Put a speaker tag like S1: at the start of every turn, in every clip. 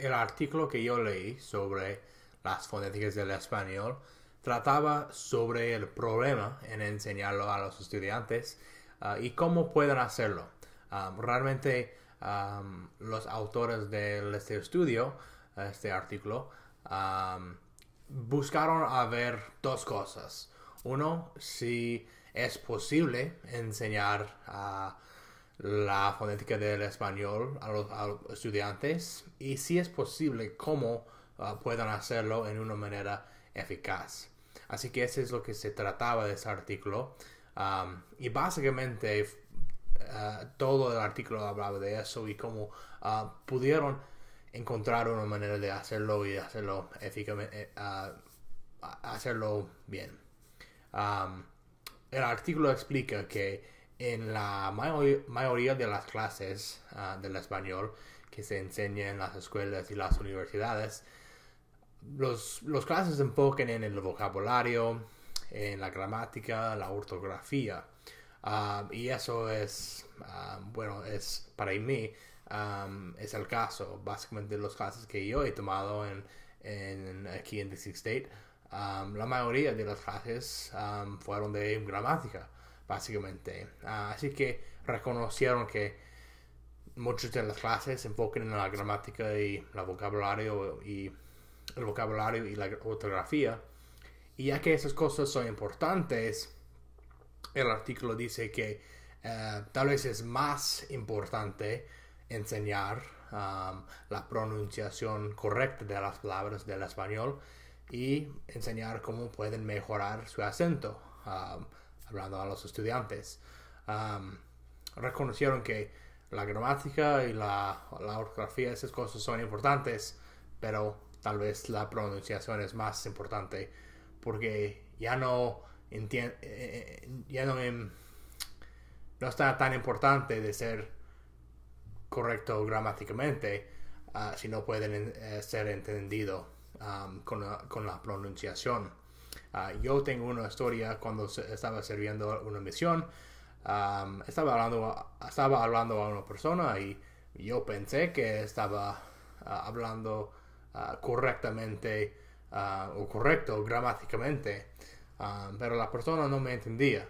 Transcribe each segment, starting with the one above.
S1: El artículo que yo leí sobre las fonéticas del español trataba sobre el problema en enseñarlo a los estudiantes y cómo pueden hacerlo. Realmente los autores de este estudio, este artículo, buscaron a ver dos cosas. Uno, si es posible enseñar la fonética del español a los estudiantes y si es posible cómo puedan hacerlo en una manera eficaz. Así que eso es lo que se trataba de ese artículo. Y básicamente todo el artículo hablaba de eso y cómo pudieron encontrar una manera de hacerlo y hacerlo eficazmente, hacerlo bien. El artículo explica que en la mayoría de las clases del español que se enseña en las escuelas y las universidades, los clases se enfocan en el vocabulario, en la gramática, la ortografía. Y eso es, es para mí, es el caso. Básicamente los clases que yo he tomado aquí en DC State, la mayoría de las clases fueron de gramática, básicamente. Así que reconocieron que muchas de las clases se enfocan en la gramática y el vocabulario y la ortografía. Y ya que esas cosas son importantes, el artículo dice que tal vez es más importante enseñar la pronunciación correcta de las palabras del español y enseñar cómo pueden mejorar su acento hablando a los estudiantes. Reconocieron que la gramática y la ortografía, esas cosas son importantes, pero tal vez la pronunciación es más importante porque no está tan importante de ser correcto gramáticamente si no pueden ser entendido con la pronunciación. Yo tengo una historia cuando estaba sirviendo una misión. Estaba hablando a una persona y yo pensé que estaba hablando correctamente o correcto gramáticamente, pero la persona no me entendía.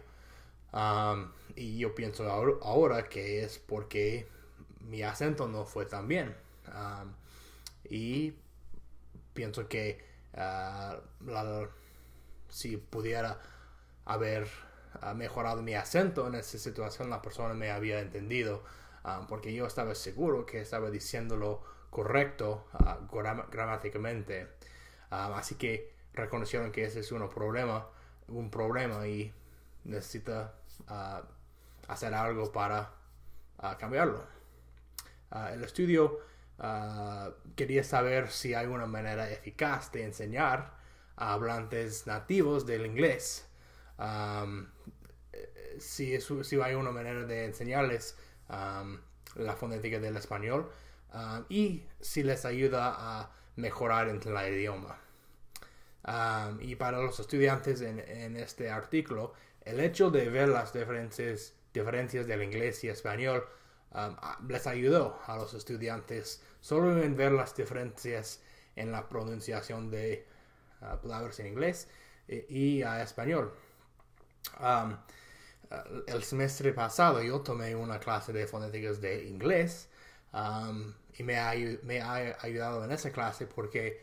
S1: Y yo pienso ahora que es porque mi acento no fue tan bien. Y pienso que si pudiera haber mejorado mi acento en esa situación, la persona me había entendido, porque yo estaba seguro que estaba diciéndolo correcto gramáticamente. Así que reconocieron que ese es un problema y necesita hacer algo para cambiarlo. El estudio quería saber si hay una manera eficaz de enseñar a hablantes nativos del inglés. Si hay una manera de enseñarles la fonética del español y si les ayuda a mejorar en el idioma. Y para los estudiantes en este artículo, el hecho de ver las diferencias del inglés y español les ayudó a los estudiantes solo en ver las diferencias en la pronunciación de palabras en inglés y español. El semestre pasado yo tomé una clase de fonéticas de inglés y me ha ayudado en esa clase porque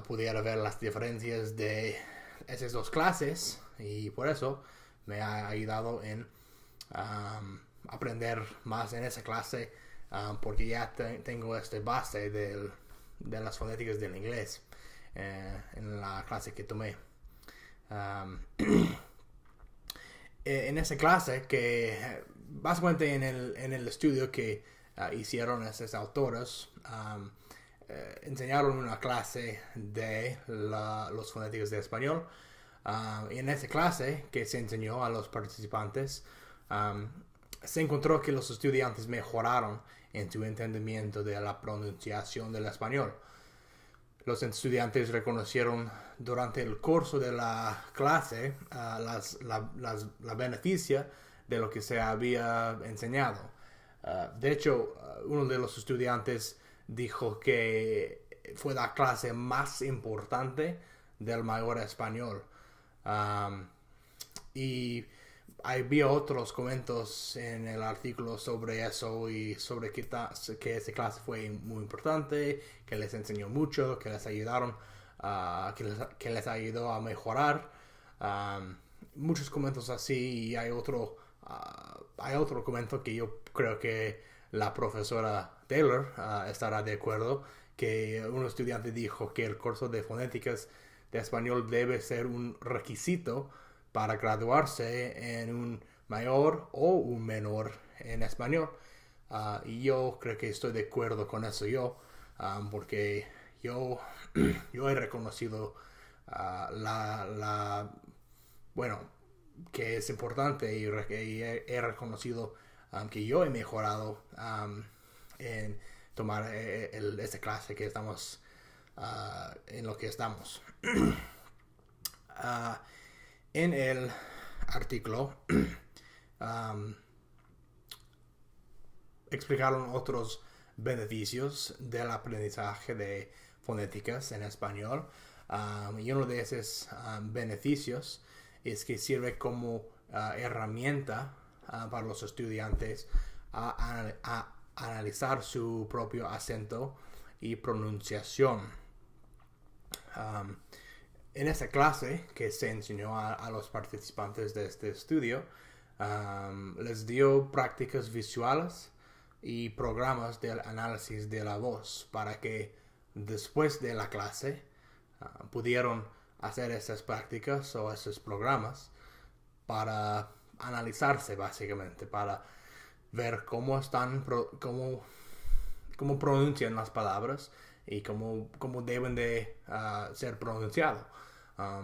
S1: pudiera ver las diferencias de esas dos clases y por eso me ha ayudado en aprender más en esa clase porque ya tengo esta base de las fonéticas del inglés en la clase que tomé. En esa clase que básicamente en el estudio que hicieron esos autores enseñaron una clase de los fonéticos de español y en esa clase que se enseñó a los participantes se encontró que los estudiantes mejoraron en su entendimiento de la pronunciación del español. Los estudiantes reconocieron durante el curso de la clase la beneficia de lo que se había enseñado. De hecho, uno de los estudiantes dijo que fue la clase más importante del mayor español. Y había otros comentarios en el artículo sobre eso y sobre que esa clase fue muy importante, que les enseñó mucho, que les ayudaron, que les ayudó a mejorar. Muchos comentarios así, y hay otro comentario que yo creo que la profesora Taylor estará de acuerdo, que un estudiante dijo que el curso de fonéticas de español debe ser un requisito para graduarse en un mayor o un menor en español. Y yo creo que estoy de acuerdo con eso porque yo he reconocido bueno, que es importante, y he reconocido que yo he mejorado en tomar esta clase que estamos en lo que estamos. En el artículo explicaron otros beneficios del aprendizaje de fonéticas en español, y uno de esos beneficios es que sirve como herramienta para los estudiantes a analizar su propio acento y pronunciación. En esta clase que se enseñó a los participantes de este estudio, les dio prácticas visuales y programas del análisis de la voz para que después de la clase pudieron hacer esas prácticas o esos programas para analizarse, básicamente, para ver cómo pronuncian las palabras y cómo deben de ser pronunciados.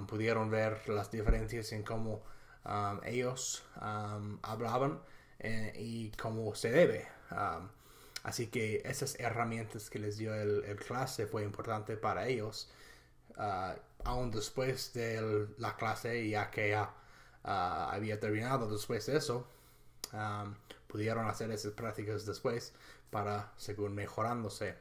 S1: Pudieron ver las diferencias en cómo ellos hablaban y cómo se debe. Así que esas herramientas que les dio el clase fue importante para ellos. Aún después de la clase, ya que había terminado después de eso, pudieron hacer esas prácticas después para seguir mejorándose.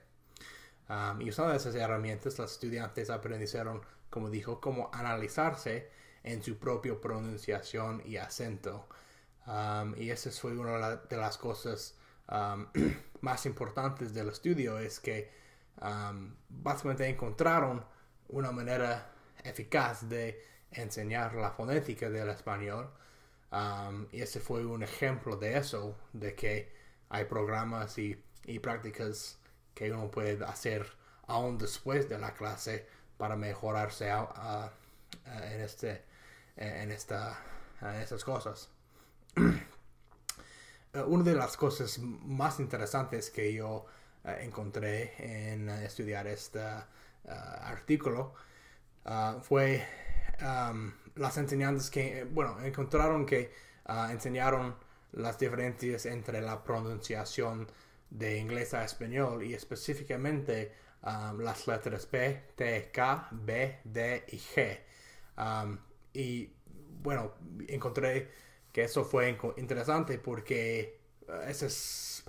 S1: Y usando esas herramientas, los estudiantes aprendieron, como dijo, cómo analizarse en su propia pronunciación y acento. Y esa fue una de las cosas más importantes del estudio, es que básicamente encontraron una manera eficaz de enseñar la fonética del español, y ese fue un ejemplo de eso, de que hay programas y prácticas que uno puede hacer aún después de la clase para mejorarse en estas cosas. Una de las cosas más interesantes que yo encontré en estudiar este artículo fue las enseñanzas que, encontraron que enseñaron las diferencias entre la pronunciación de inglés a español, y específicamente las letras P, T, K, B, D y G. Encontré que eso fue interesante porque esas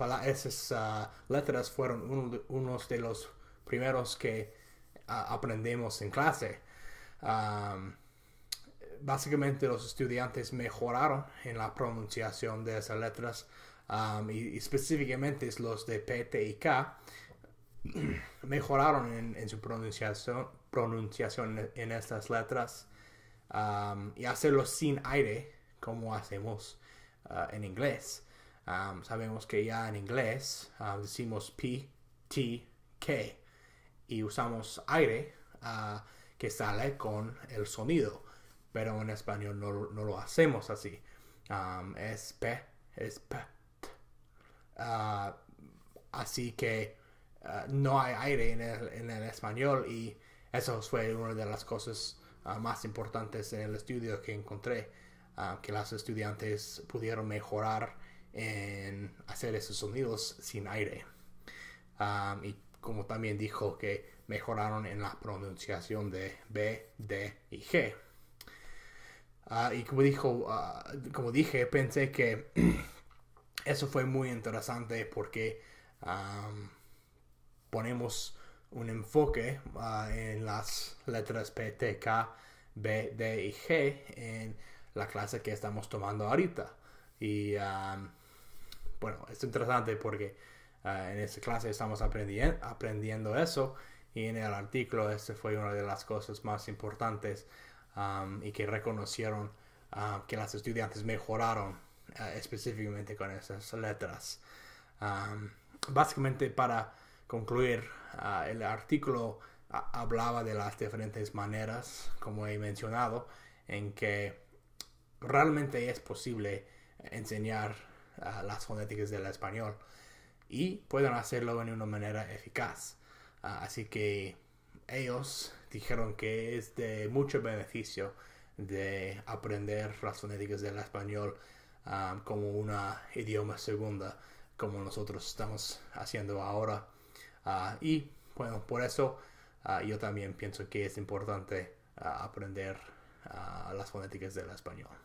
S1: letras fueron unos de los primeros que aprendemos en clase. Básicamente los estudiantes mejoraron en la pronunciación de esas letras, y específicamente los de P, T y K mejoraron en su pronunciación en estas letras, y hacerlo sin aire como hacemos en inglés. Sabemos que ya en inglés decimos P, T, K y usamos aire que sale con el sonido, pero en español no lo hacemos así. Es P, es P, T. Así que no hay aire en el español, y eso fue una de las cosas más importantes en el estudio que encontré, que los estudiantes pudieron mejorar en hacer esos sonidos sin aire. Y como también dijo que mejoraron en la pronunciación de B, D y G. Y como dije, pensé que eso fue muy interesante porque ponemos un enfoque en las letras P, T, K, B, D y G en la clase que estamos tomando ahorita. Y bueno, es interesante porque en esta clase estamos aprendiendo eso, y en el artículo fue una de las cosas más importantes y que reconocieron que los estudiantes mejoraron específicamente con esas letras. Básicamente, para concluir, el artículo hablaba de las diferentes maneras, como he mencionado, en que realmente es posible enseñar las fonéticas del español, y pueden hacerlo en una manera eficaz. Así que ellos dijeron que es de mucho beneficio de aprender las fonéticas del español como una idioma segunda, como nosotros estamos haciendo ahora. Y bueno, por eso yo también pienso que es importante aprender las fonéticas del español.